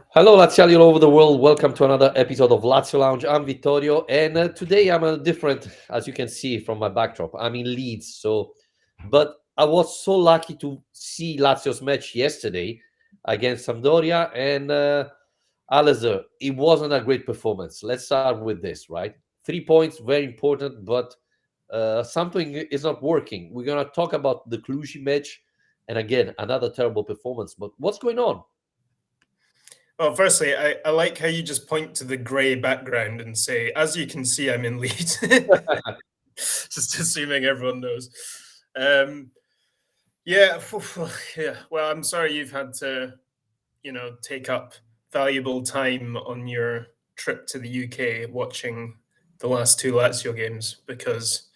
Hello, Laziali all over the world. Welcome to another episode of Lazio Lounge. I'm Vittorio, and today I'm a different, as you can see from my backdrop. I'm in Leeds, but I was so lucky to see Lazio's match yesterday against Sampdoria, and Alistair, it wasn't a great performance. Let's start with this, right? 3 points, very important, but something is not working. We're gonna talk about the Cluj match, and again, another terrible performance. But what's going on? Well, firstly, I like how you just point to the grey background and say, as you can see, I'm in Leeds. Just assuming everyone knows. Um, yeah, yeah. Well, I'm sorry you've had to, take up valuable time on your trip to the UK watching the last two Lazio games because,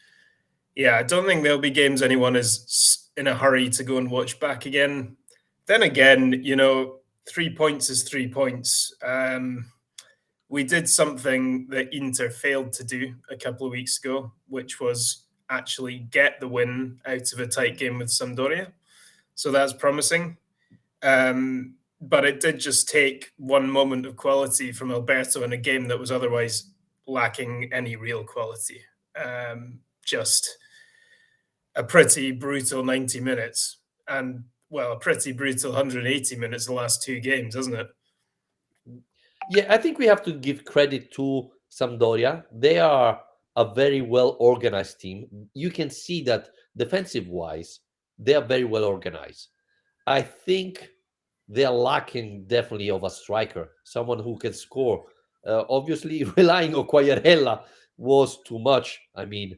yeah, I don't think there'll be games anyone is in a hurry to go and watch back again. Then again, 3 points is 3 points. We did something that Inter failed to do a couple of weeks ago, which was actually get the win out of a tight game with Sampdoria. So that's promising. But it did just take one moment of quality from Alberto in a game that was otherwise lacking any real quality. Just a pretty brutal 90 minutes and, well, a pretty brutal 180 minutes the last two games, isn't it? Yeah, I think we have to give credit to Sampdoria. They are a very well organized team. You can see that defensive wise, they are very well organized. I think they are lacking definitely of a striker, someone who can score. Obviously, relying on Quagliarella was too much. I mean,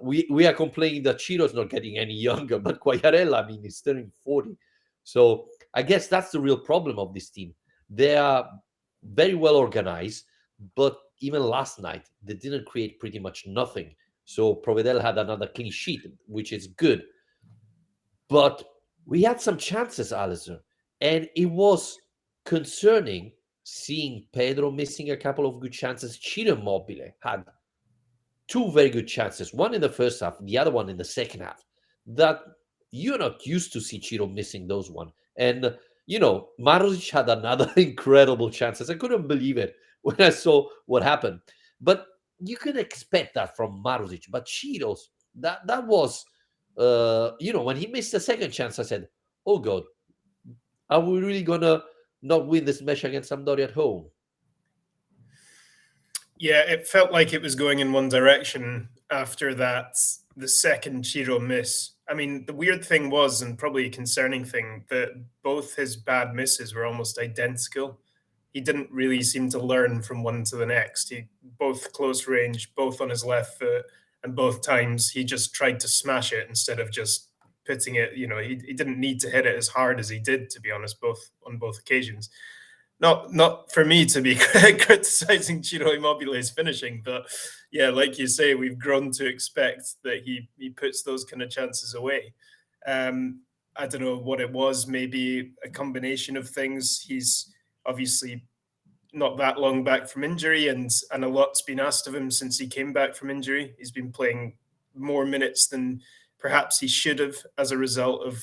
we are complaining that Chiro's not getting any younger, but Quagliarella, I mean, he's turning 40. So I guess that's the real problem of this team. They are very well organized, but even last night they didn't create pretty much nothing. So Provedel had another clean sheet, which is good. But we had some chances, Alistair, and it was concerning seeing Pedro missing a couple of good chances. Ciro Immobile had two very good chances, one in the first half, the other one in the second half. That you're not used to see Ciro missing those one. And Maruzic had another incredible chances. I couldn't believe it when I saw what happened. But you can expect that from Maruzic. But Ciro's that was when he missed the second chance, I said, "Oh God, are we really gonna not win this match against Sampdoria at home?" Yeah, it felt like it was going in one direction after that, the second Chiro miss. I mean, the weird thing was, and probably a concerning thing, that both his bad misses were almost identical. He didn't really seem to learn from one to the next. He both close range, both on his left foot, and both times he just tried to smash it instead of just putting it. He didn't need to hit it as hard as he did, to be honest, both on both occasions. Not for me to be criticizing Ciro Immobile's finishing, but yeah, like you say, we've grown to expect that he puts those kind of chances away. I don't know what it was, maybe a combination of things. He's obviously not that long back from injury, and a lot's been asked of him since he came back from injury. He's been playing more minutes than perhaps he should have as a result of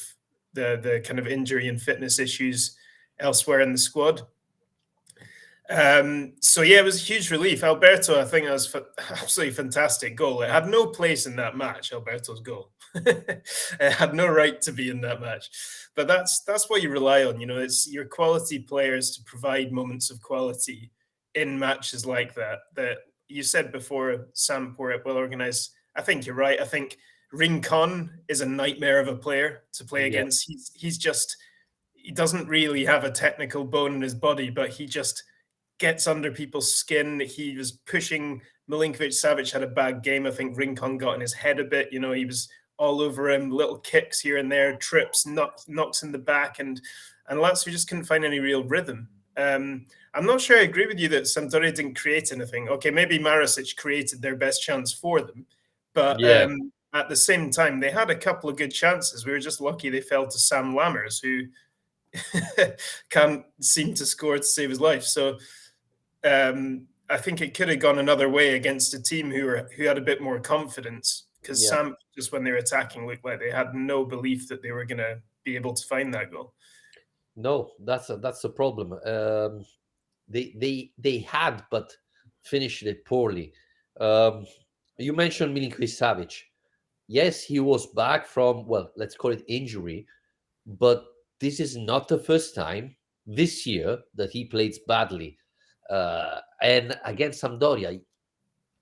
the kind of injury and fitness issues elsewhere in the squad. So yeah, it was a huge relief. Alberto, I think that was absolutely fantastic goal. It had no place in that match. Alberto's goal, it had no right to be in that match. But that's what you rely on. It's your quality players to provide moments of quality in matches like that. That you said before, Sam, were well organized. I think you're right. I think Rincon is a nightmare of a player to play Yeah, against. He's just he doesn't really have a technical bone in his body, but he just gets under people's skin. He was pushing Milinkovic Savic had a bad game. I think Rincon got in his head a bit. He was all over him, little kicks here and there, trips, knocks in the back, and Lazio just couldn't find any real rhythm. I'm not sure I agree with you that Sampdoria didn't create anything. Okay, maybe Marasic created their best chance for them, but yeah. at the same time, they had a couple of good chances. We were just lucky they fell to Sam Lammers, who can't seem to score to save his life. So I think it could have gone another way against a team who had a bit more confidence because Yeah. Sam, just when they were attacking, looked like they had no belief that they were going to be able to find that goal. No, that's the problem. They had, but finished it poorly. Um, you mentioned Milinkovic Savic. Yes, he was back from, well, let's call it injury, but this is not the first time this year that he plays badly. And against Sampdoria,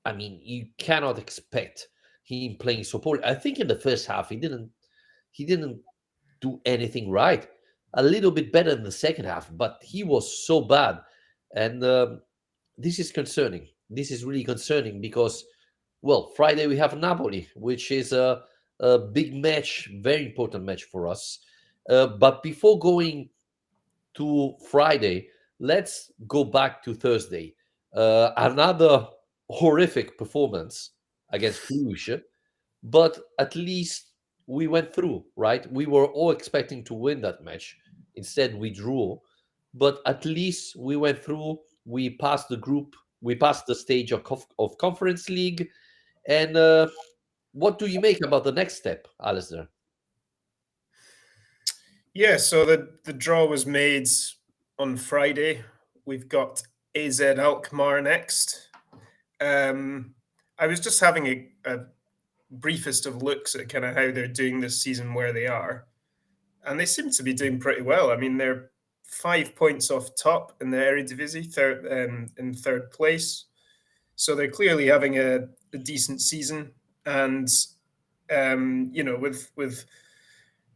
I mean, you cannot expect him playing so poorly. I think in the first half he didn't do anything right. A little bit better in the second half, but he was so bad, and this is concerning. This is really concerning because, well, Friday we have Napoli, which is a big match, very important match for us. But before going to Friday, let's go back to Thursday. Another horrific performance against Cluj, but at least we went through, right? We were all expecting to win that match. Instead, we drew, but at least we went through. We passed the group, we passed the stage of Conference League. And what do you make about the next step, Alistair? Yeah, so the draw was made on Friday. We've got AZ Alkmaar next. Um, I was just having a briefest of looks at kind of how they're doing this season, where they are, and they seem to be doing pretty well. I mean, they're 5 points off top in the Eredivisie, in third place. So they're clearly having a decent season, and with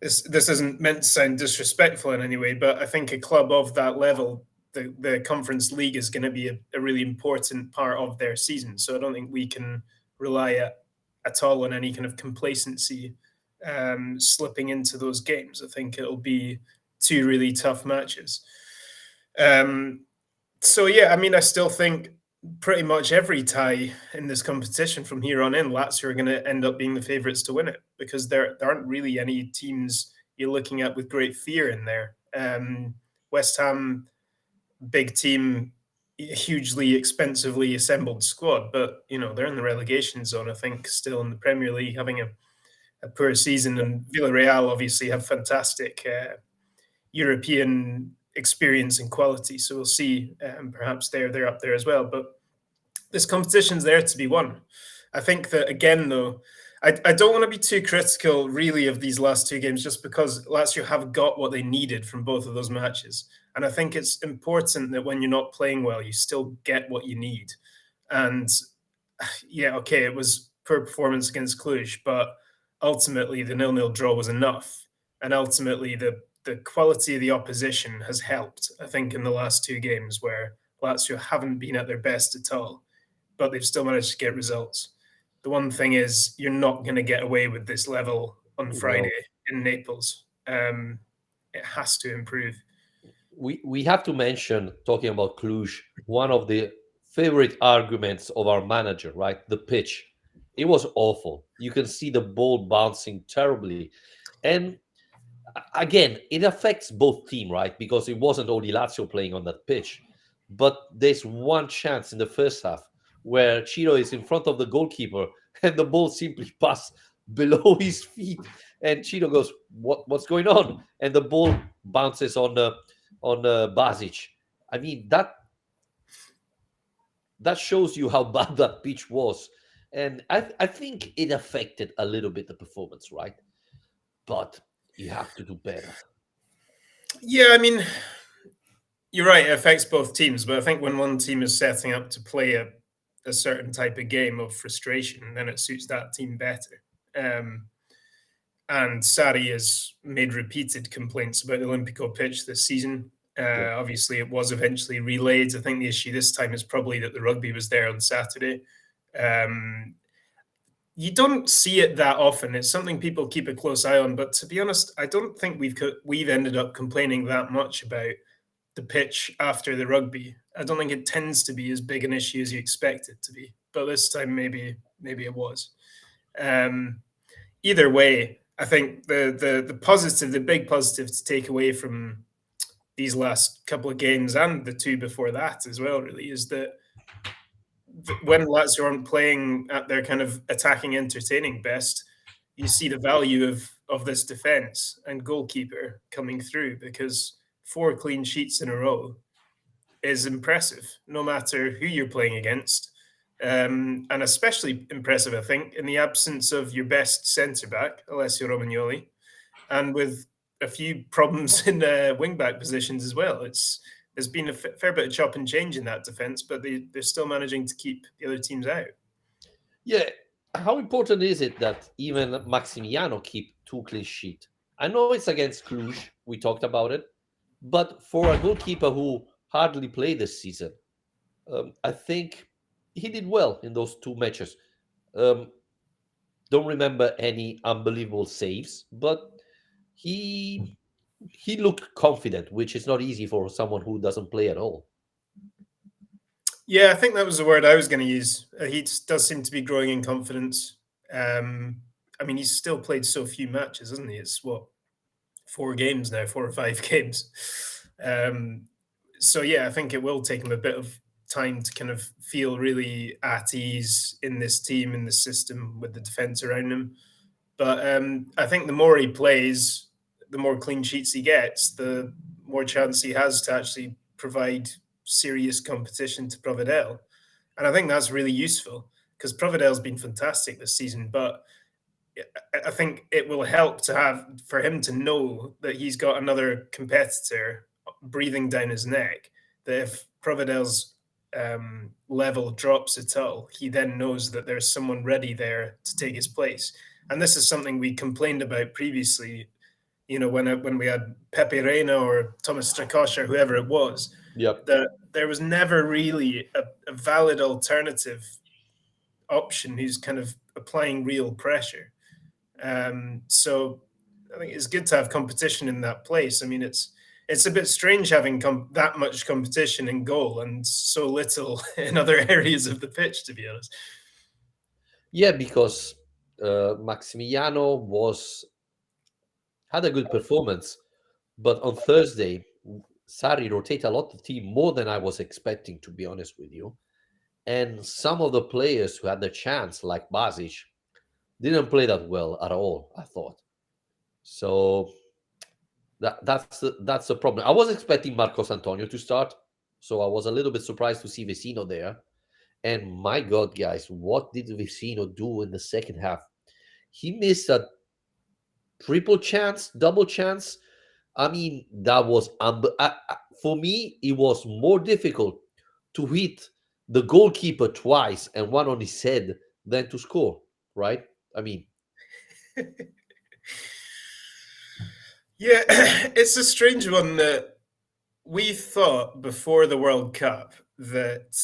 this isn't meant to sound disrespectful in any way, but I think a club of that level, the Conference League is going to be a really important part of their season. So I don't think we can rely at all on any kind of complacency slipping into those games. I think it'll be two really tough matches. Um, so yeah, I mean, I still think pretty much every tie in this competition from here on in, Lazio are going to end up being the favourites to win it, because there aren't really any teams you're looking at with great fear in there. West Ham, big team, hugely expensively assembled squad, but they're in the relegation zone. I think still in the Premier League, having a poor season, and Villarreal obviously have fantastic European experience and quality. So we'll see. Perhaps they're up there as well. But this competition's there to be won. I think that again, though, I don't want to be too critical, really, of these last two games, just because Lazio have got what they needed from both of those matches. And I think it's important that when you're not playing well, you still get what you need. And yeah, okay, it was poor performance against Cluj, but ultimately the nil-nil draw was enough. And ultimately the quality of the opposition has helped, I think, in the last two games where Lazio haven't been at their best at all, but they've still managed to get results. The one thing is, you're not going to get away with this level on Friday No, in Naples. It has to improve. we have to mention, talking about Cluj, one of the favorite arguments of our manager, right? The pitch. It was awful. You can see the ball bouncing terribly. And again, it affects both team, right? Because it wasn't only Lazio playing on that pitch. But there's one chance in the first half where Chiro is in front of the goalkeeper and the ball simply passed below his feet. And Chiro goes, what's going on? And the ball bounces on Basic. I mean, that shows you how bad that pitch was. And I think it affected a little bit the performance, right? But you have to do better. Yeah, I mean, you're right. It affects both teams, but I think when one team is setting up to play a certain type of game of frustration, then it suits that team better. Um, and Sari has made repeated complaints about the Olympico pitch this season. Yeah. Obviously, it was eventually relayed. I think the issue this time is probably that the rugby was there on Saturday. Um, you don't see it that often. It's something people keep a close eye on. But to be honest, I don't think we've ended up complaining that much about the pitch after the rugby. I don't think it tends to be as big an issue as you expect it to be. But this time, maybe it was. Um, Either way, I think the positive, the big positive to take away from these last couple of games and the two before that as well, really, is that when Lazio aren't playing at their kind of attacking, entertaining best, you see the value of this defense and goalkeeper coming through, because 4 clean sheets in a row is impressive, no matter who you're playing against. And especially impressive, I think, in the absence of your best centre back, Alessio Romagnoli, and with a few problems in wing back positions as well. There's been a fair bit of chop and change in that defence, but they're still managing to keep the other teams out. Yeah, how important is it that even Maximiano keep two clean sheet? I know it's against Cluj. We talked about it, but for a goalkeeper who hardly played this season, I think he did well in those two matches. Um, don't remember any unbelievable saves, but he he looked confident, which is not easy for someone who doesn't play at all. Yeah, I think that was the word I was going to use. Does seem to be growing in confidence. I mean, he's still played so few matches, hasn't he? It's what, 4 games now, 4 or 5 games. Um, so yeah, I think it will take him a bit of time to kind of feel really at ease in this team, in the system, with the defense around him. But I think the more he plays, the more clean sheets he gets, the more chance he has to actually provide serious competition to Providel. And I think that's really useful because Providel's been fantastic this season, but I think it will help to have for him to know that he's got another competitor breathing down his neck. That if Providel's level drops at all, he then knows that there's someone ready there to take his place. And this is something we complained about previously. You know, when we had Pepe Reina or Thomas Strakosha or whoever it was, Yep. that there was never really a valid alternative option who's kind of applying real pressure. So I think it's good to have competition in that place. I mean, it's a bit strange having that much competition in goal and so little in other areas of the pitch, to be honest. Yeah, because Maximiano was had a good performance, but on Thursday, Sarri rotated a lot of the team more than I was expecting, to be honest with you. And some of the players who had the chance, like Basic, didn't play that well at all, I thought. So that's the problem. I was expecting Marcos Antonio to start, so I was a little bit surprised to see Vecino there. And my God, guys, what did Vecino do in the second half? He missed a triple chance, double chance. I mean, that was for me. It was more difficult to hit the goalkeeper twice and one on his head than to score. Right? I mean, Yeah, it's a strange one that we thought before the World Cup that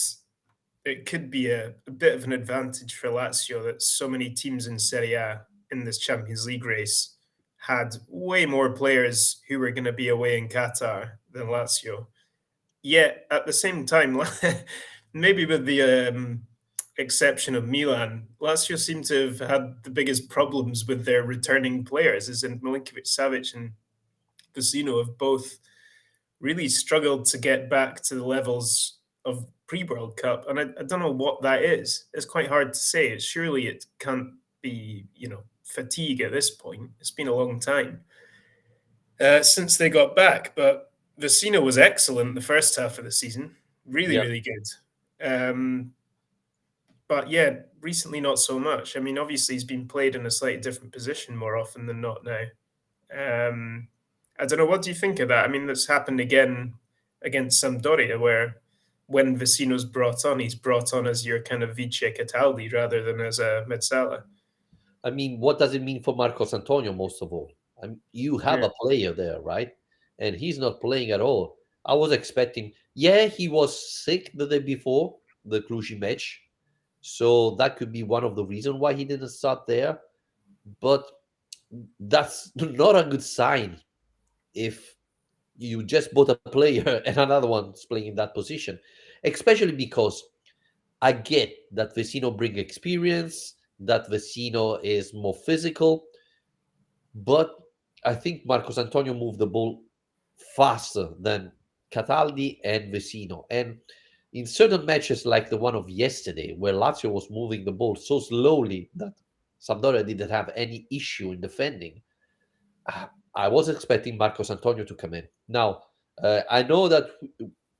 it could be a bit of an advantage for Lazio that so many teams in Serie A in this Champions League race had way more players who were going to be away in Qatar than Lazio. Yet at the same time, maybe with the exception of Milan, Lazio seem to have had the biggest problems with their returning players, as in Milinkovic Savic and Vecino have both really struggled to get back to the levels of pre-World Cup, and I don't know what that is. It's quite hard to say. Surely it can't be, fatigue at this point. It's been a long time since they got back, but Vecino was excellent the first half of the season. Really, yeah. really good. Um, but yeah, recently not so much. I mean, obviously he's been played in a slightly different position more often than not now. Um, I don't know. What do you think of that? I mean, that's happened again against Sampdoria, where when Vecino's brought on, he's brought on as your kind of Vice Cataldi rather than as a Mezzala. I mean, what does it mean for Marcos Antonio, most of all? You have Yeah. a player there, right? And he's not playing at all. I was expecting, yeah, he was sick the day before the Cluj match. So that could be one of the reasons why he didn't start there. But that's not a good sign if you just bought a player and another one's playing in that position, especially because I get that Vecino bring experience, that Vecino is more physical, but I think Marcos Antonio moved the ball faster than Cataldi and Vecino. And in certain matches, like the one of yesterday, where Lazio was moving the ball so slowly that Sampdoria didn't have any issue in defending, I was expecting Marcos Antonio to come in. Now, I know that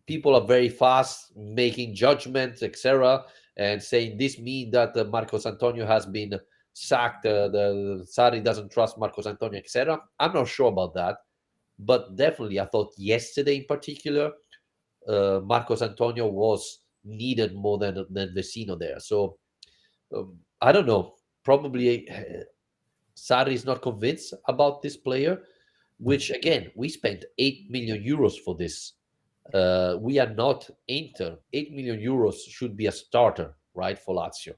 people are very fast making judgments, etc., and saying this means that Marcos Antonio has been sacked. The Sarri doesn't trust Marcos Antonio, etc. I'm not sure about that, but definitely, I thought yesterday in particular, Marcos Antonio was needed more than Vecino there. So I don't know. Probably Sarri is not convinced about this player, which again, we spent 8 million euros for this. We are not Inter. 8 million euros should be a starter, right, for Lazio.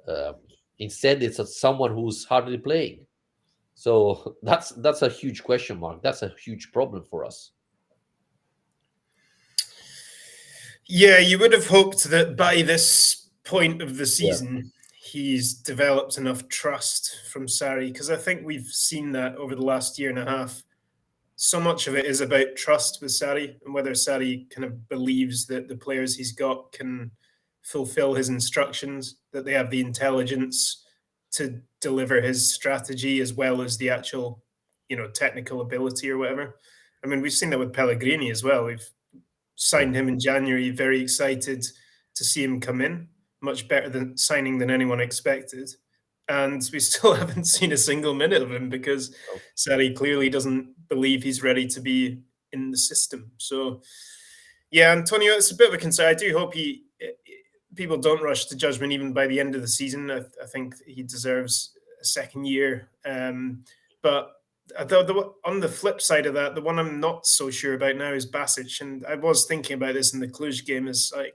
Um, Instead, it's someone who's hardly playing. So that's a huge question mark. That's a huge problem for us. Yeah, you would have hoped that by this point of the Yeah, season, he's developed enough trust from Sarri, because I think we've seen that over the last year and a half. So much of it is about trust with Sarri and whether Sarri kind of believes that the players he's got can fulfill his instructions, that they have the intelligence to deliver his strategy as well as the actual, technical ability or whatever. I mean, we've seen that with Pellegrini as well. We've yeah. signed him in January, very excited to see him come in, much better than signing than anyone expected. And we still haven't seen a single minute of him because So, Sarri clearly doesn't believe he's ready to be in the system. So, yeah, Antonio, it's a bit of a concern. I do hope people don't rush to judgment even by the end of the season. I think he deserves a second year. But on the flip side of that, the one I'm not so sure about now is Basic. And I was thinking about this in the Cluj game, is like,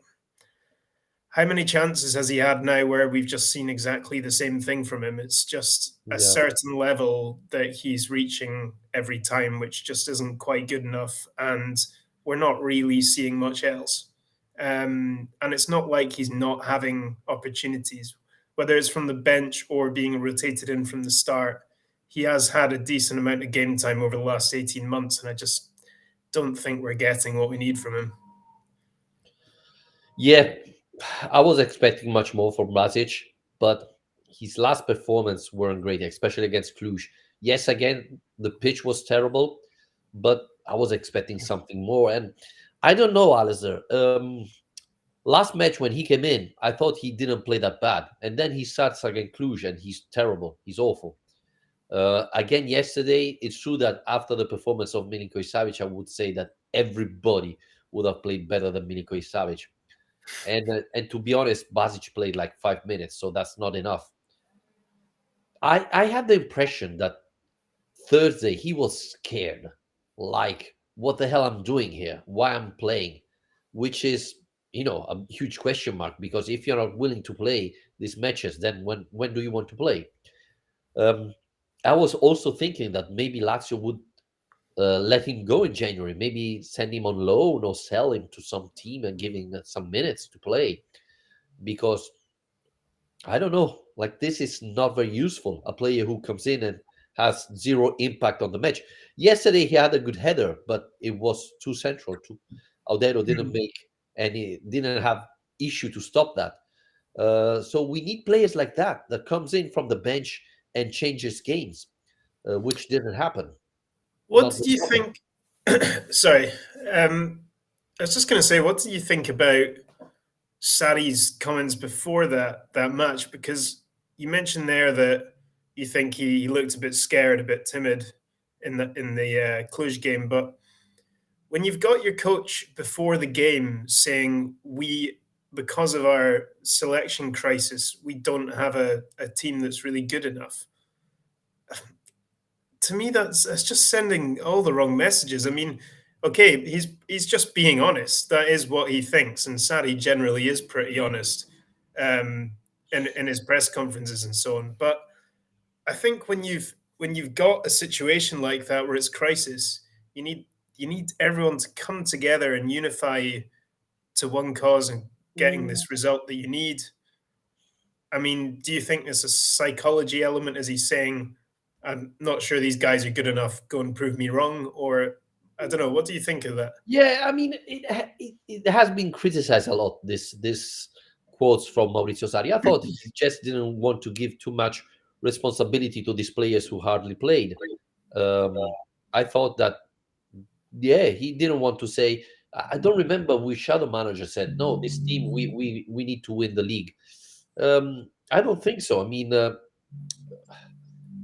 how many chances has he had now where we've just seen exactly the same thing from him? It's just a yeah. certain level that he's reaching every time, which just isn't quite good enough. And we're not really seeing much else. And it's not like he's not having opportunities, whether it's from the bench or being rotated in from the start. He has had a decent amount of game time over the last 18 months, and I just don't think we're getting what we need from him. Yeah, I was expecting much more from Basic, but his last performance weren't great, especially against Cluj. Yes, again, the pitch was terrible, but I was expecting something more. And I don't know, Alistair. Last match when he came in, I thought he didn't play that bad. And then he starts against Cluj and he's terrible. He's awful. Again, yesterday, it's true that after the performance of Milinkovic Savic, I would say that everybody would have played better than Milinkovic Savic. And to be honest, Basic played like 5 minutes, so that's not enough. I had the impression that Thursday he was scared, like what the hell I'm doing here, why I'm playing, which is a huge question mark because if you're not willing to play these matches, then when do you want to play? Um, I was also thinking that maybe Lazio would let him go in January, maybe send him on loan or sell him to some team and give him some minutes to play because I don't know. Like this is not very useful. A player who comes in and has zero impact on the match. Yesterday he had a good header, but it was too central. Too Audero didn't Hmm. make any, didn't have issue to stop that. So we need players like that comes in from the bench and changes games, which didn't happen. What Not did very you often. think? Sorry, I was just going to say, what did you think about Sari's comments before that match? Because you mentioned there that you think he looked a bit scared, a bit timid in the Cluj game. But when you've got your coach before the game saying we, because of our selection crisis, we don't have a team that's really good enough, to me that's just sending all the wrong messages. I mean, okay, he's just being honest. That is what he thinks, and Sari generally is pretty honest um, in his press conferences and so on. But I think when you've got a situation like that where it's crisis, you need you need everyone to come together and unify to one cause and getting Mm, this result that you need. I mean, do you think there's a psychology element? As he's saying, I'm not sure these guys are good enough. Go and prove me wrong, or I don't know. What do you think of that? Yeah, I mean, it has been criticized a lot. This quotes from Maurizio Sarri. I thought he just didn't want to give too much responsibility to these players who hardly played. Um, I thought that Yeah, he didn't want to say. I don't remember which other manager said, no, this team, we need to win the league. I don't think so. I mean,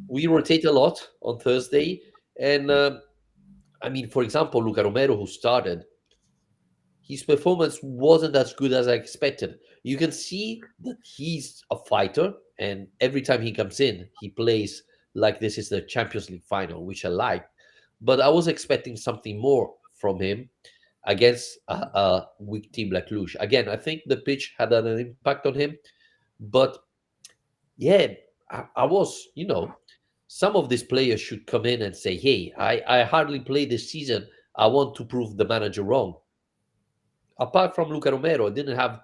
we rotate a lot on Thursday. And I mean, for example, Luca Romero, who started, his performance wasn't as good as I expected. You can see that he's a fighter, and every time he comes in, he plays like this is the Champions League final, which I like. But I was expecting something more from him against a weak team like Cluj. Again, I think the pitch had an impact on him, but yeah, I was, some of these players should come in and say, hey, I hardly played this season. I want to prove the manager wrong. Apart from Luca Romero, I didn't have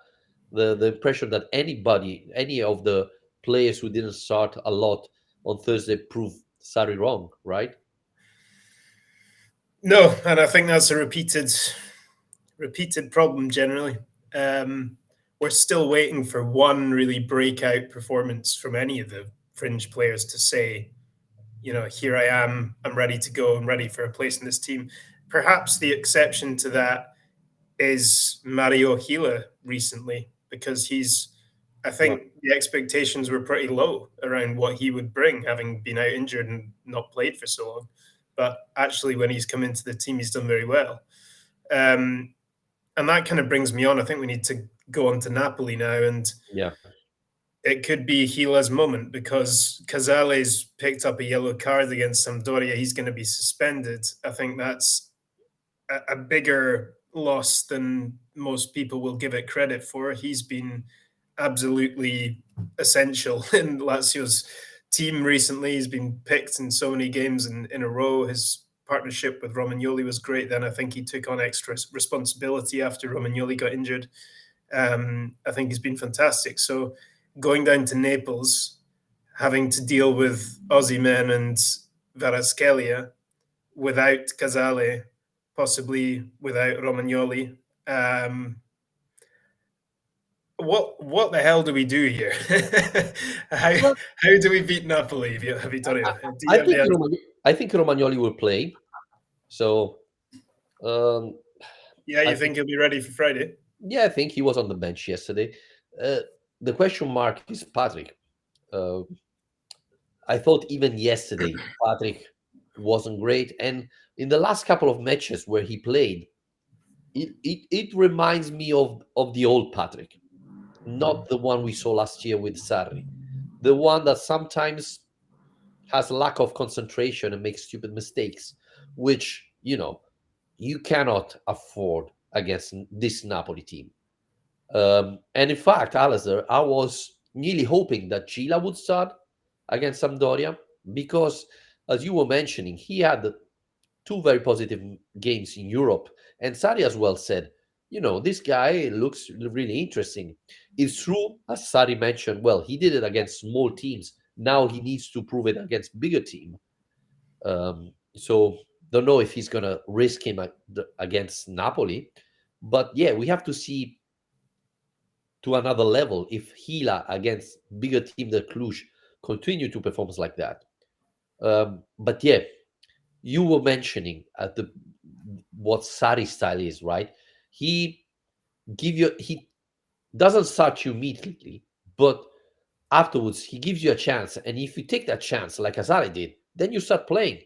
the impression that any of the players who didn't start a lot on Thursday proved Sarri wrong, right? No, and I think that's a repeated problem generally. Um, we're still waiting for one really breakout performance from any of the fringe players to say, here I am, I'm ready to go, I'm ready for a place in this team. Perhaps the exception to that is Mario Gila recently, because I Yeah, think the expectations were pretty low around what he would bring, having been out injured and not played for so long. But actually, when he's come into the team, he's done very well. Um, and that kind of brings me on. I think we need to go on to Napoli now, and yeah. it could be Gila's moment because Casale's picked up a yellow card against Sampdoria. He's going to be suspended. I think that's a bigger loss than most people will give it credit for. He's been absolutely essential in Lazio's team recently. He's been picked in so many games in a row. His partnership with Romagnoli was great. Then I think he took on extra responsibility after Romagnoli got injured. I think he's been fantastic. So going down to Naples, having to deal with Aussie men and Varaskelia without Casale, possibly without Romagnoli. Um, what the hell do we do here? how Well, how do we beat Napoli, Vittorio? Do I you have the think answer? I think Romagnoli will play. So um, Yeah, I you think think he'll be ready for Friday? yeah, I think he was on the bench yesterday. Uh, the question mark is Patrick. Uh, I thought even yesterday Patrick wasn't great, and in the last couple of matches where he played, it reminds me of the old Patrick, not the one we saw last year with Sarri, the one that sometimes has lack of concentration and makes stupid mistakes, which you cannot afford against this Napoli team. And in fact, Alistair, I was nearly hoping that Gila would start against Sampdoria because, as you were mentioning, he had two very positive games in Europe. And Sari as well said, this guy looks really interesting. It's true, as Sari mentioned, well, he did it against small teams. Now he needs to prove it against bigger team. So don't know if he's going to risk him against Napoli. But yeah, we have to see to another level if Gila against bigger team than Cluj continue to perform like that. But yeah, you were mentioning what Sari style is, right? He he doesn't start you immediately, but afterwards he gives you a chance, and if you take that chance, like Casale did, then you start playing.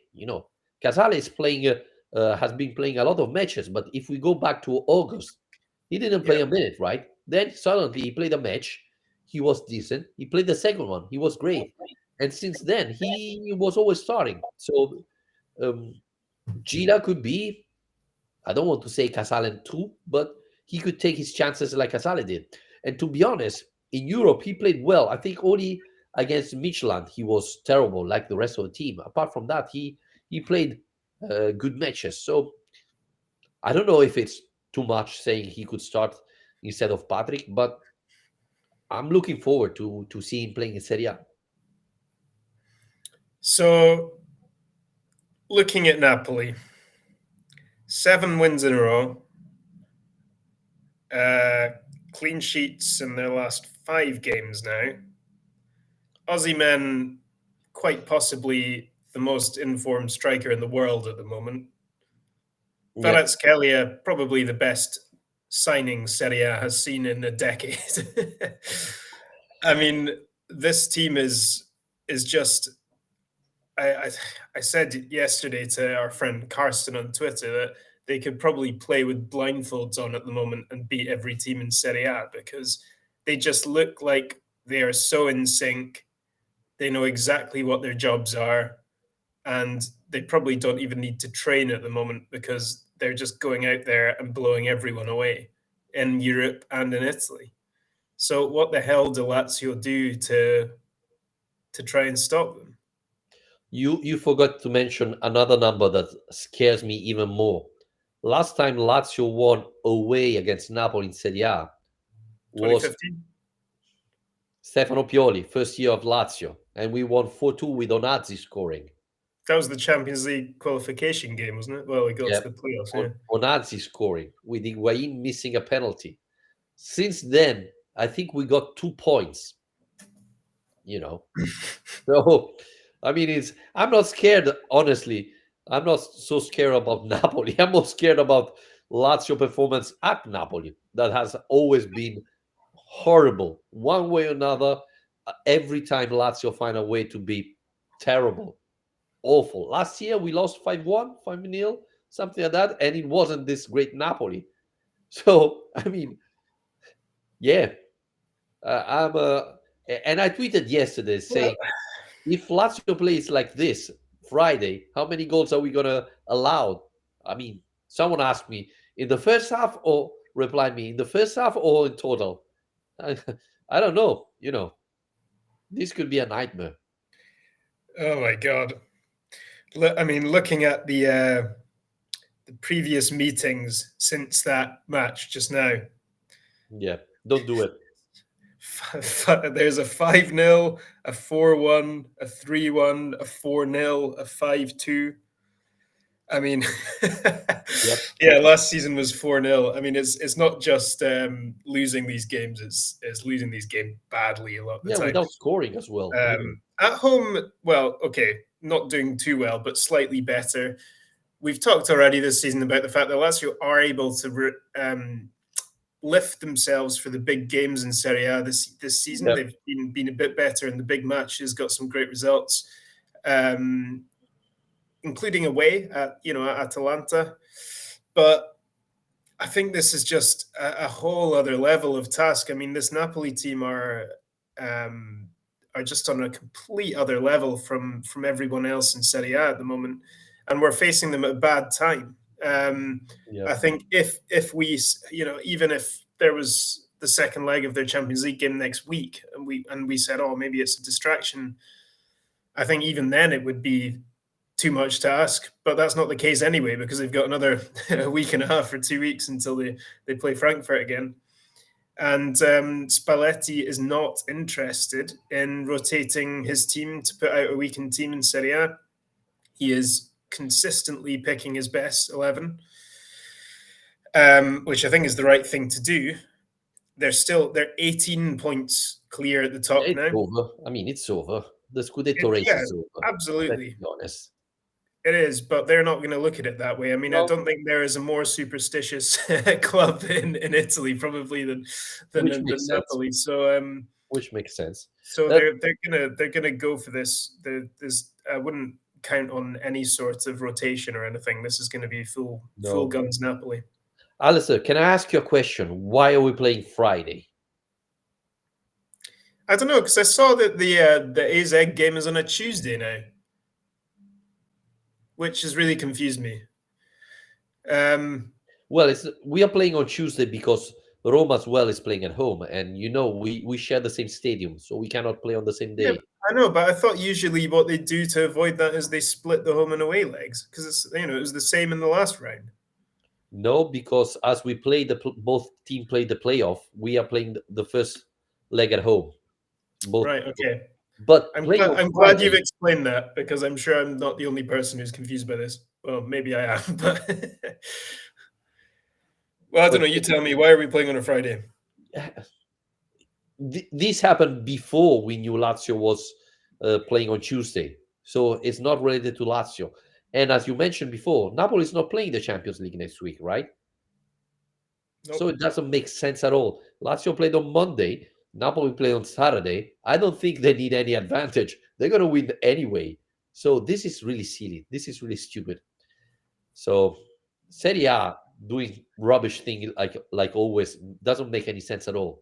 Casale is playing, has been playing a lot of matches, but if we go back to August, he didn't Yeah. play a minute, right? Then suddenly he played a match, he was decent. He played the second one, he was great, and since then he was always starting. So um, Gila could be, I don't want to say Casale too, but he could take his chances like Casale did. And to be honest, in Europe, he played well. I think only against Midtjylland, he was terrible like the rest of the team. Apart from that, he played good matches. So I don't know if it's too much saying he could start instead of Patrick, but I'm looking forward to see him playing in Serie A. So looking at Napoli, 7 wins in a row, uh, clean sheets in their last 5 games now. Aussie men, quite possibly the most informed striker in the world at the moment. Yeah, Kvaratskhelia, probably the best signing Serie A has seen in a decade. I mean, this team is just. I, I I said yesterday to our friend Karsten on Twitter that they could probably play with blindfolds on at the moment and beat every team in Serie A because they just look like they are so in sync. They know exactly what their jobs are, and they probably don't even need to train at the moment because they're just going out there and blowing everyone away in Europe and in Italy. So what the hell do Lazio do to try and stop them? you forgot to mention another number that scares me even more. Last time Lazio won away against Napoli in Serie A was 2015? Stefano Pioli, first year of Lazio, and we won 4-2 with Onazzi scoring. That was the Champions League qualification game, wasn't it? Well, we got Yeah, to the playoffs, yeah. Onazzi scoring with Higuain missing a penalty. Since then, I think we got 2 points. You know, so I mean, it's I'm not scared. Honestly, I'm not so scared about Napoli. I'm more scared about Lazio performance at Napoli. That has always been horrible, one way or another. Every time Lazio find a way to be terrible, awful. Last year we lost 5-1, 5-0, something like that, and it wasn't this great Napoli. So I mean, yeah, I'm. And I tweeted yesterday Well, saying, if Lazio plays like this Friday, how many goals are we gonna allow? I mean, someone asked me in the first half, or replied me in the first half or in total. I, I don't know. This could be a nightmare. oh my God. I mean, looking at the previous meetings since that match just now, Yeah, don't do it. there's a 5-0, a 4-1, a 3-1, a 4-0, a 5-2. I mean, Yep. yeah, last season was 4-0. I mean, it's not just losing these games, it's losing these games badly a lot of the Yeah, time. without scoring as well. At home, well, okay, not doing too well, but slightly better. We've talked already this season about the fact that Lazio are able to lift themselves for the big games in Serie A this season. Yep. They've been a bit better in the big matches, got some great results, um, including away at at Atalanta. But I think this is just a whole other level of task. I mean, this Napoli team um, are just on a complete other level from everyone else in Serie A at the moment, and we're facing them at a bad time. I Yep. think if we, even if there was the second leg of their Champions League game next week, and we said, oh, maybe it's a distraction, I think even then it would be too much to ask. But that's not the case anyway, because they've got another week and a half or 2 weeks until they play Frankfurt again. And Spalletti is not interested in rotating his team to put out a weakened team in Serie A. He is consistently picking his best 11, which I think is the right thing to do. They're 18 points clear at the top It's now. over. I mean, it's over. The Scudetto race Yeah, is over. Let's absolutely. be honest. It is, but they're not going to look at it that way. I mean, I No, don't think there is a more superstitious club in Italy probably than which than makes sense. Napoli. So Which makes sense. so Uh, they're gonna go for this. There's I wouldn't count on any sort of rotation or anything. This is going to be full no. guns Napoli. Alistair, can I ask you a question? Why are we playing Friday? I don't know because I saw that the A's egg game is on a Tuesday now, which has really confused me. Um, Well, we are playing on Tuesday because Rome as well is playing at home, and we share the same stadium, so we cannot play on the same Yeah, day. I know, but I thought usually what they do to avoid that is they split the home and away legs because it was the same in the last round. No, because as we play both team play the playoff, we are playing the first leg at home. Both, Right. Okay. but I'm playing glad, on I'm glad you've Friday. explained that because I'm sure I'm not the only person who's confused by this. Well, maybe I am, but well, I don't But know. You tell me. Why are we playing on a Friday? this happened before we knew Lazio was playing on Tuesday, so it's not related to Lazio. And as you mentioned before, Napoli is not playing the Champions League next week, right? So Nope. it doesn't make sense at all. Lazio played on Monday, Napoli played on Saturday. I don't think they need any advantage. They're going to win anyway. So this is really silly. This is really stupid. So Serie A doing rubbish thing like always doesn't make any sense at all.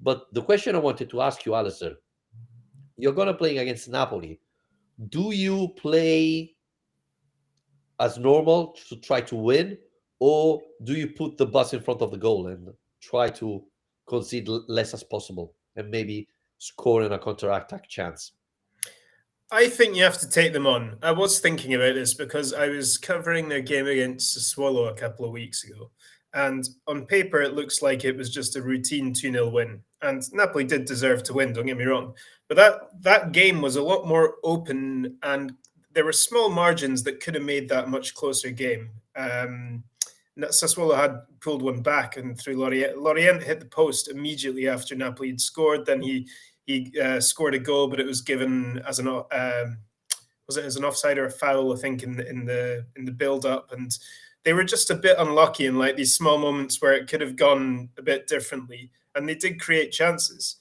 But the question I wanted to ask you, Alistair, you're going to play against Napoli. Do you play as normal to try to win, or do you put the bus in front of the goal and try to concede less as possible and maybe score in a counter-attack chance? I think you have to take them on. I was thinking about this because I was covering their game against Sassuolo a couple of weeks ago. And on paper, it looks like it was just a routine 2-0 win. And Napoli did deserve to win, don't get me wrong. But that game was a lot more open, and there were small margins that could have made that much closer game. Sassuolo had pulled one back, and through Lorient hit the post immediately after Napoli had scored. Then he scored a goal, but it was given as an was it as an offside or a foul? I think in the build up, and they were just a bit unlucky in like these small moments where it could have gone a bit differently, and they did create chances.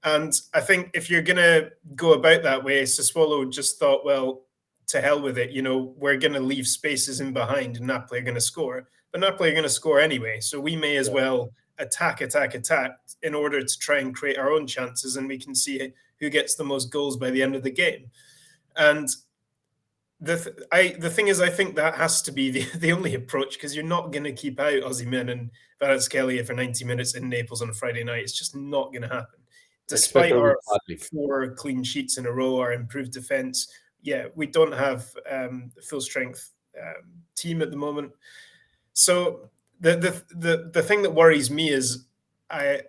And I think if you're gonna go about that way, Sassuolo just thought, well, to hell with it. We're gonna leave spaces in behind, and Napoli are gonna score. But Napoli are gonna score anyway, so we may as Yeah, well attack, attack, attack in order to try and create our own chances, and we can see who gets the most goals by the end of the game. And the thing is, I think that has to be the only approach, because you're not going to keep out Osimhen and Kvaratskhelia for 90 minutes in Naples on a Friday night. It's just not going to happen. Despite especially with our Patrick. 4 clean sheets in a row, our improved defense, yeah, we don't have a full strength team at the moment. So the thing that worries me is I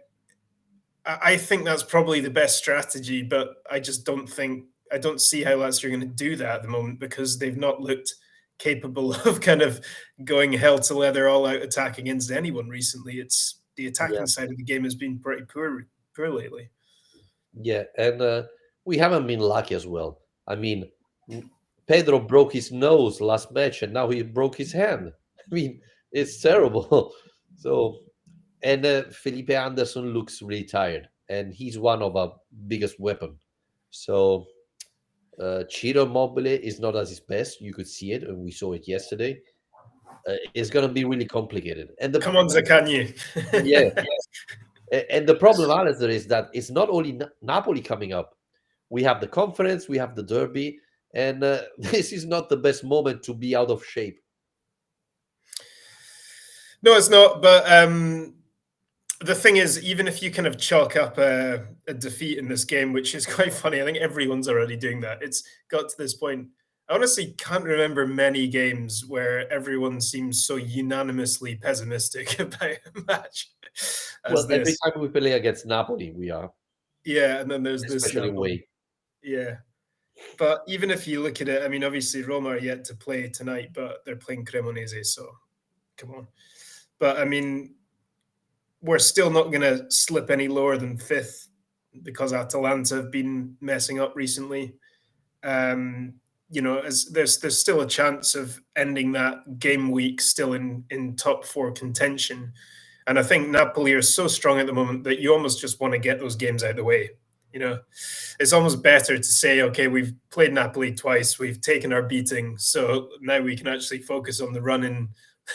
I think that's probably the best strategy, but I don't see how Lazio are going to do that at the moment, because they've not looked capable of kind of going hell to leather all out attack against anyone recently. It's the Yeah, attacking side of the game has been pretty poor lately. yeah, and we haven't been lucky as well. I mean, n- Pedro broke his nose last match, and now he broke his hand. I mean, it's terrible. So, and Felipe Anderson looks really tired, and he's one of our biggest weapon. So Ciro Mobile is not at his best. You could see it, and we saw it yesterday. It's going to be really complicated. And Come on, Zaccagni. yeah, and the problem, Alistair, is that it's not only Napoli coming up. We have the conference, we have the derby, and this is not the best moment to be out of shape. No, it's not. But the thing is, even if you kind of chalk up a defeat in this game, which is quite funny, I think everyone's already doing that. It's got to this point. I honestly can't remember many games where everyone seems so unanimously pessimistic about a match Well, as every this. time we play against Napoli, we are, Yeah, and then there's this especially Napoli. away. Yeah. But even if you look at it, I mean, obviously Roma are yet to play tonight, but they're playing Cremonese, so come on. But I mean, we're still not going to slip any lower than fifth, because Atalanta have been messing up recently. Um, as there's still a chance of ending that game week still in top four contention. And I think Napoli are so strong at the moment that you almost just want to get those games out of the way. You know, it's almost better to say, okay, we've played Napoli twice, we've taken our beating, so now we can actually focus on the run in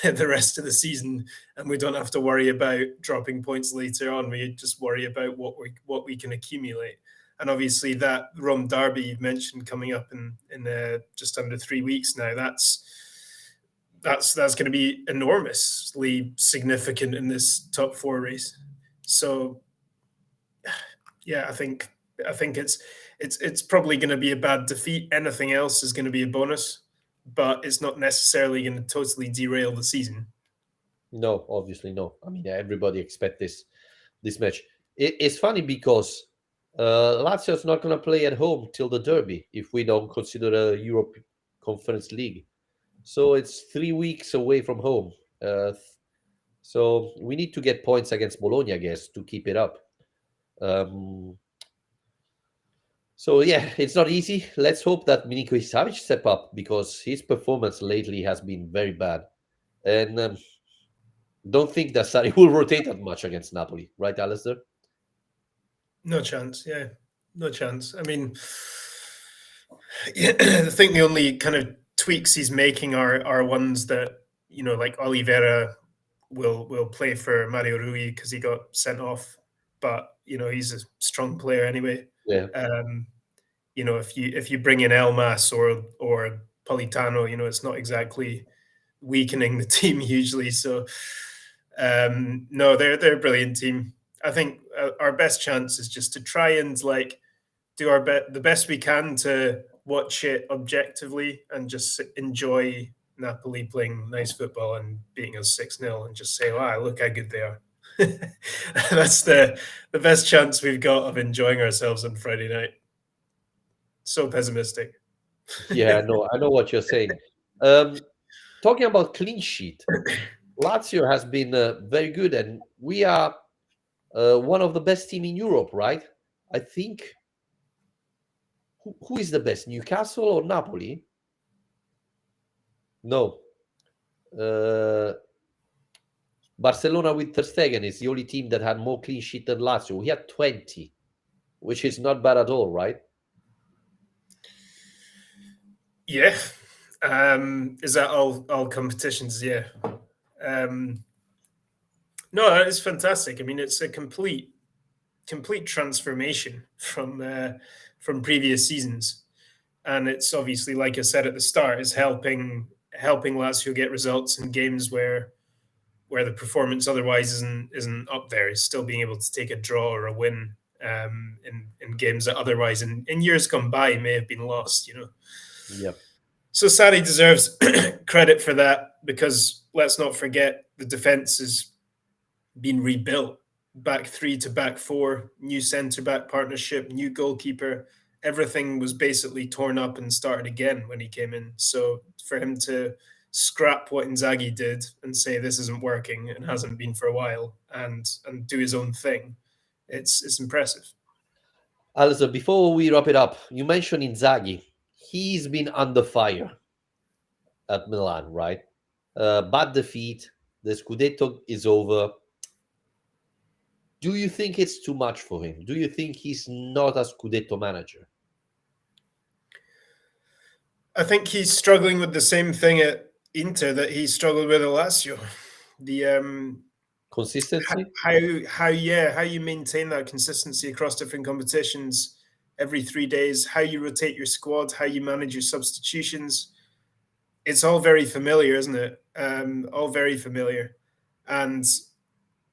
the rest of the season, and we don't have to worry about dropping points later on. We just worry about what we can accumulate. And obviously, that Rome derby you've mentioned coming up in just under 3 weeks now, that's going to be enormously significant in this top four race. So yeah, I think it's probably going to be a bad defeat. Anything else is going to be a bonus, but it's not necessarily going to totally derail the season. No, obviously no. I mean, everybody expect this match. It's funny because Lazio's not going to play at home till the derby if we don't consider a Europe Conference League. So it's 3 weeks away from home. So we need to get points against Bologna, I guess, to keep it up. Um, So yeah, it's not easy. Let's hope that Milinkovic Savic step up because his performance lately has been very bad. And don't think that Sarri will rotate that much against Napoli, right, Alistair? No chance. Yeah, no chance. I mean, yeah, I think the only kind of tweaks he's making are ones that like Oliveira will play for Mario Rui because he got sent off, but he's a strong player anyway. Yeah. Um, if you bring in Elmas or Politano, it's not exactly weakening the team hugely. So no, they're a brilliant team. I think our best chance is just to try and like do the best we can to watch it objectively and just enjoy Napoli playing nice football and beating us 6-0 and just say, wow, look how good they are. That's the best chance we've got of enjoying ourselves on Friday night. So pessimistic. Yeah, I know what you're saying. Um, Talking about clean sheet, Lazio has been very good, and we are one of the best team in Europe, right? I think who is the best, Newcastle or Napoli? No, uh, Barcelona with Ter Stegen is the only team that had more clean sheet than Lazio. We had 20, which is not bad at all, right? Yeah. Is that all competitions? Yeah. Um, no, it's fantastic. I mean, it's a complete transformation from previous seasons, and it's obviously, like I said at the start, is helping Lazio get results in games where the performance otherwise isn't up there. Is still being able to take a draw or a win in games that otherwise in years gone by may have been lost. Yep. So Sari deserves credit for that because let's not forget the defense has been rebuilt. Back three to back four, new centre back partnership, new goalkeeper. Everything was basically torn up and started again when he came in. So for him to scrap what Inzaghi did and say this isn't working and hasn't been for a while and do his own thing, it's impressive. Also, before we wrap it up, you mentioned Inzaghi. He's been under fire at Milan, right? Bad defeat. The Scudetto is over. Do you think it's too much for him? Do you think he's not a Scudetto manager? I think he's struggling with the same thing at Inter that he struggled with at Lazio. The Consistency? how you maintain that consistency across different competitions every 3 days, how you rotate your squad, how you manage your substitutions. It's all very familiar, isn't it? All very familiar, and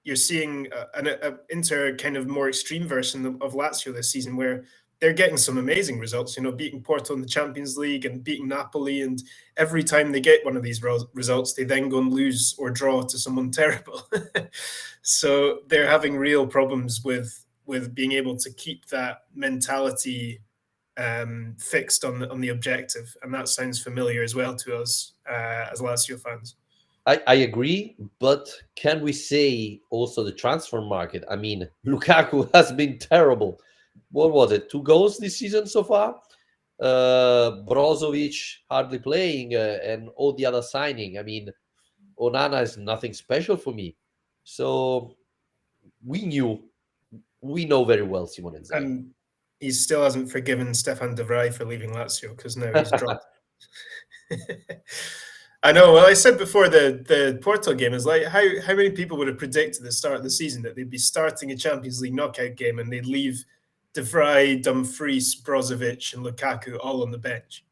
you're seeing an Inter kind of more extreme version of Lazio this season, where they're getting some amazing results. Beating Porto in the Champions League and beating Napoli, and every time they get one of these results, they then go and lose or draw to someone terrible. So they're having real problems with being able to keep that mentality fixed on the objective, and that sounds familiar as well to us as Lazio fans. I agree, but can we say also the transfer market? I mean, Lukaku has been terrible. What was it? 2 goals this season so far? Brozovic hardly playing, and all the other signing. I mean, Onana is nothing special for me. So we we know very well Simone Inzaghi. And he still hasn't forgiven Stefan de Vrij for leaving Lazio because now he's dropped. I know. Well, I said before the Porto game is like how many people would have predicted at the start of the season that they'd be starting a Champions League knockout game and they'd leave De Vrij, Dumfries, Brozovic, and Lukaku all on the bench.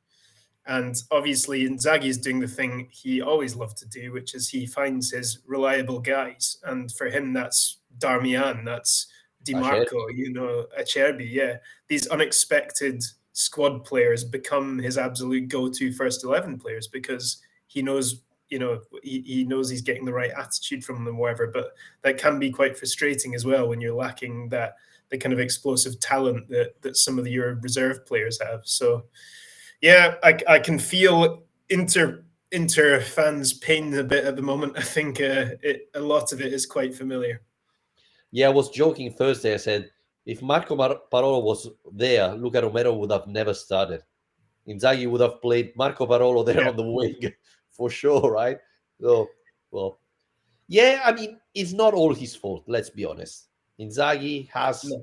And obviously, Inzaghi is doing the thing he always loved to do, which is he finds his reliable guys. And for him, that's Darmian, that's Di Marco, Acerbi. Acerbi. Yeah, these unexpected squad players become his absolute go-to first 11 players because he knows, he knows he's getting the right attitude from them, whatever. But that can be quite frustrating as well when you're lacking the kind of explosive talent that some of your reserve players have. So yeah, I can feel Inter fans' pain a bit at the moment. I think a lot of it is quite familiar. Yeah, I was joking Thursday. I said, If Parolo was there, Luca Romero would have never started. Inzaghi would have played Marco Parolo there Yeah. on the wing for sure, right? So, well, yeah, I mean, it's not all his fault. Let's be honest. Inzaghi has No.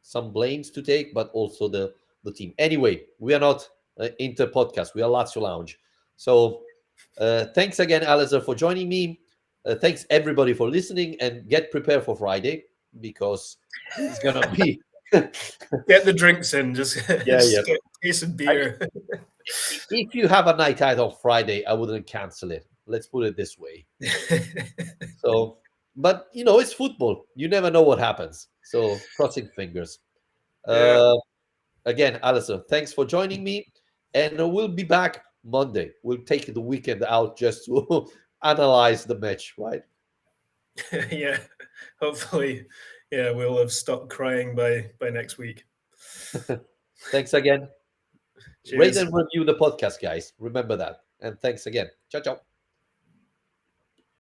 some blames to take, but also the team. Anyway, we are not Inter podcast. We are Lazio Lounge. So, thanks again, Alistair, for joining me. Thanks everybody for listening, and get prepared for Friday because it's gonna be. Get the drinks in. Just, Yeah, yeah. just get a case of I mean, beer. if you have a night out on Friday, I wouldn't cancel it. Let's put it this way. So, but it's football. You never know what happens. So, crossing fingers. Yeah. Uh, Again, Alison, thanks for joining me, and we'll be back Monday. We'll take the weekend out just to analyze the match, right? Yeah. Hopefully, yeah, we'll have stopped crying by next week. Thanks again. Rate Cheers. and review the podcast, guys. Remember that. And thanks again. Ciao, ciao.